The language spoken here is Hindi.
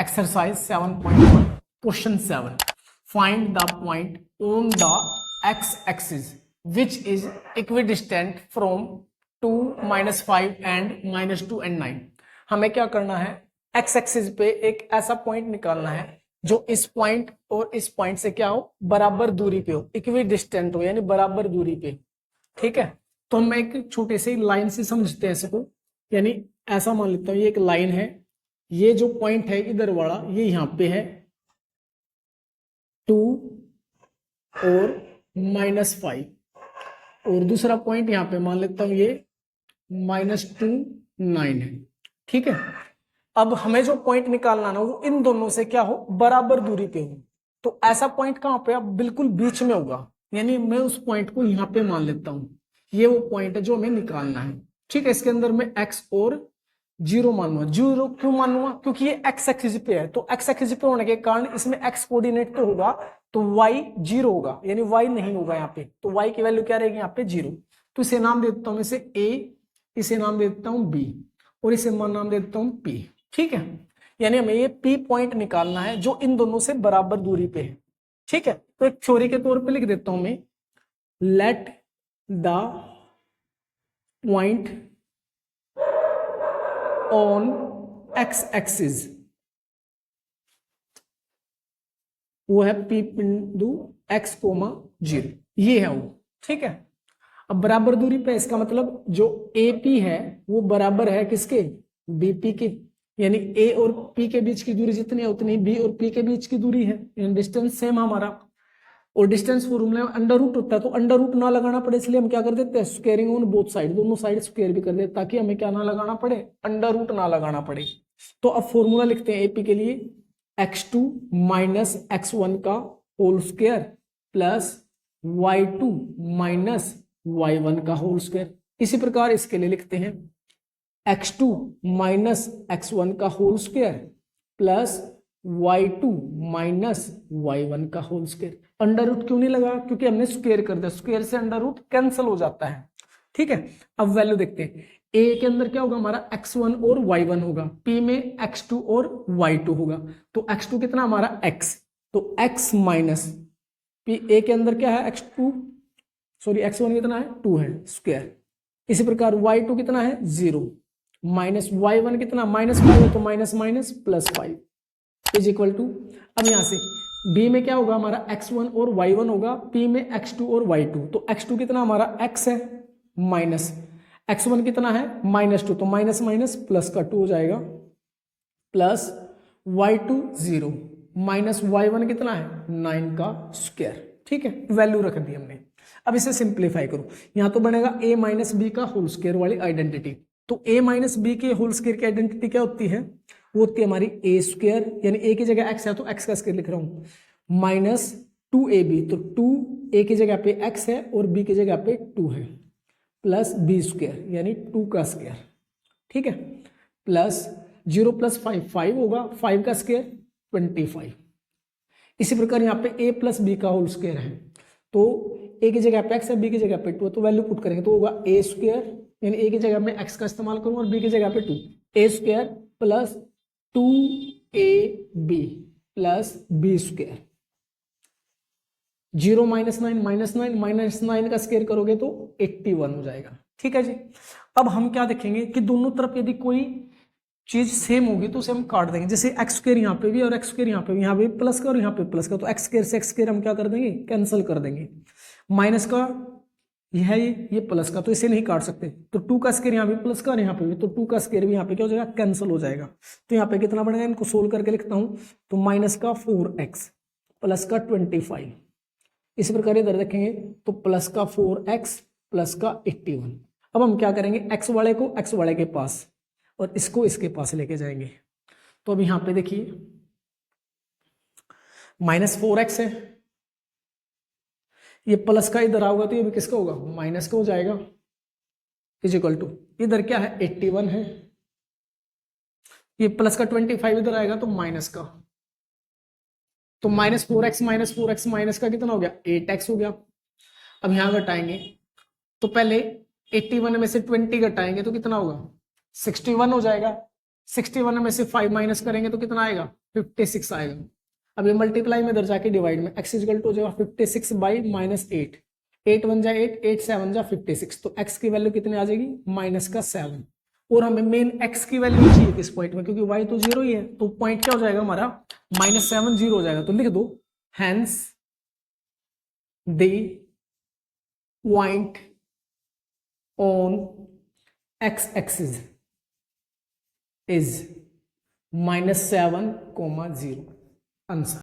Exercise 7.1 Question 7. Find the point on the x-axis which is equidistant from 2, -5 and -2 and 9. हमें क्या करना है, x एक्सिस पे एक ऐसा पॉइंट निकालना है जो इस पॉइंट और इस पॉइंट से क्या हो, बराबर दूरी पे हो, इक्विडिस्टेंट हो, यानी बराबर दूरी पे। ठीक है, तो हम एक छोटे से लाइन से समझते हैं इसको। यानी ऐसा मान लेता हूं ये एक लाइन है, ये जो पॉइंट है इधर वाला ये यहां पे है 2 और -5, और दूसरा पॉइंट यहां पे मान लेता हूं ये -2 9 है। ठीक है, अब हमें जो पॉइंट निकालना ना वो इन दोनों से क्या हो, बराबर दूरी पे हो। तो ऐसा पॉइंट कहां पे, अब बिल्कुल बीच में होगा, यानी मैं उस पॉइंट को यहां पे मान लेता हूं, ये वो पॉइंट है जो हमें निकालना है। ठीक है, इसके अंदर मैं x और 0 मानूंगा। 0 क्यों मानूंगा, क्योंकि ये x एक्सिस पे है, तो x एक्सिस पे होने के कारण इसमें x कोऑर्डिनेट तो होगा, तो y 0 होगा, यानी y नहीं होगा यहाँ पे, तो y की वैल्यू क्या रहेगी यहाँ पे 0। तो इसे नाम दे देता हूं, इसे a, इसे नाम दे देता हूं b, और इसे नाम दे देता हूं p। ठीक है, यानी हमें ये p पॉइंट निकालना है जो इन दोनों से बराबर दूरी पे है। ठीक है, तो एक थ्योरी के तौर पे लिख देता हूं मैं, let the point on x axis, वो है p बिंदु x, 0, ये है वो। ठीक है, अब बराबर दूरी पे, इसका मतलब जो AP है वो बराबर है किसके, BP के, यानी A और P के बीच की दूरी जितनी है उतनी B और P के बीच की दूरी है, यानी डिस्टेंस सेम हमारा। और डिस्टेंस फॉर्मूला में अंडर रूट होता है, तो अंडर रूट ना लगाना पड़े इसलिए हम क्या कर देते हैं, स्क्वायरिंग ऑन बोथ साइड, दोनों साइड स्क्वायर भी कर देते, ताकि हमें क्या ना लगाना पड़े, अंडर रूट ना लगाना पड़े। तो अब फॉर्मूला लिखते हैं AP के लिए, x2 माइनस x1 का whole square plus y2 minus y1 का होल स्क्वायर। इसी प्रकार इसके लिए लिखते हैं x2 माइनस x1 का whole square plus y2 minus y1 का होल स्क्वायर। अंडर रूट क्यों नहीं लगा, क्योंकि हमने स्क्वायर कर दिया, स्क्वायर से अंडर रूट कैंसिल हो जाता है। ठीक है, अब वैल्यू देखते हैं, a के अंदर क्या होगा हमारा x1 और y1 होगा, p में x2 और y2 होगा, तो x2 कितना हमारा x, तो x माइनस p, a के अंदर क्या है x2, सॉरी x1 कितना है 2 है स्क्वायर। इसी प्रकार y2 कितना है 0, माइनस y1 कितना -5 है, तो minus minus +5 is equal to, अब यहां से b में क्या होगा हमारा x1 और y1 होगा, p में x2 और y2, तो x2 कितना हमारा x है, माइनस x1 कितना है -2, तो माइनस माइनस प्लस का 2 हो जाएगा, प्लस y2 0, माइनस y1 कितना है 9 का स्क्वायर। ठीक है, वैल्यू रख दी हमने। अब इसे सिंप्लीफाई करो, यहां तो बनेगा a माइनस बी का होल स्क्वायर वाली आइडेंटिटी। तो a माइनस बी के होल स्क्वायर की आइडेंटिटी क्या होती है, वो होती है हमारी a स्क्वायर, यानी a की जगह x है तो x का स्क्वायर लिख रहा हूं, माइनस 2ab, तो 2 a की जगह पे x है और b की जगह पे 2 है, प्लस b स्क्वायर यानी 2 का स्क्वायर। ठीक है, प्लस 0 प्लस 5 5 होगा, 5 का स्क्वायर 25। इसी प्रकार यहाँ पे a प्लस बी का होल स्क्वायर है, तो a की जगह पे x है, b की जगह पे 2 है, तो वैल्यू पुट करेंगे तो होगा a स्क्वायर, यानी a की जगह में x का इस्तेमाल करूंगा और b की जगह पे 2, a square plus 2ab plus b square, 0 minus 9 का स्क्वायर करोगे तो 81 हो जाएगा। ठीक है जी, अब हम क्या देखेंगे कि दोनों तरफ यदि कोई चीज सेम होगी तो उसे हम काट देंगे, जैसे एक्स स्क्वायर यहाँ पे भी और एक्स स्क्वायर यहाँ पे भी, यहाँ पे प्लस का और यहाँ पे प्लस का, तो एक्स स्क्वायर से एक्स स्क्वायर हम क्या कर देंगे, कैंसिल कर देंगे। माइनस का यह है ये प्लस का, तो इसे नहीं काट सकते, तो 2 का स्क्वायर यहाँ पे प्लस का और यहाँ पे भी, तो 2 का स्क्वायर भी यहाँ पे क्या हो जाएगा, कैंसिल हो जाएगा। तो यहाँ पे कितना बनेगा, इनको सोल्व करके लिखता हूँ, तो माइनस का 4x प्लस का 25, इसी प्रकार इधर देखेंगे तो प्लस का 4x प्लस का 81। अब हम क्या करेंगे, x वाले को x वाले के पास और इसको इसके पास लेके जाएंगे। तो अब यहां पे देखिए -4x है, ये प्लस का इधर आओगा तो ये भी किसका होगा, माइनस का हो जाएगा, इज इक्वल टू, इधर क्या है 81 है, ये प्लस का 25 इधर आएगा तो माइनस का, तो -4x माइनस का कितना हो गया 8x हो गया। अब यहां घटाएंगे तो पहले 81 में से 20 घटाएंगे तो कितना होगा 61 हो जाएगा, 61 में से 5 माइनस करेंगे तो कितना आएगा 56 आएगा। अब ये मल्टीप्लाई में इधर जाके डिवाइड में x इजकल टू हो जाएगा 56 बाई -8, 8 वन जा 8, 8 7 जा 56, तो x की वैल्यू कितनी आ जाएगी -7। और हमें मेन x की वैल्यू चाहिए किस पॉइंट में, क्योंकि y तो 0 ही है, तो पॉइंट क्या हो जाएगा हमारा -7 0 हो जाएगा। तो लिख दो hence the point on x axis is -7, 0 answer.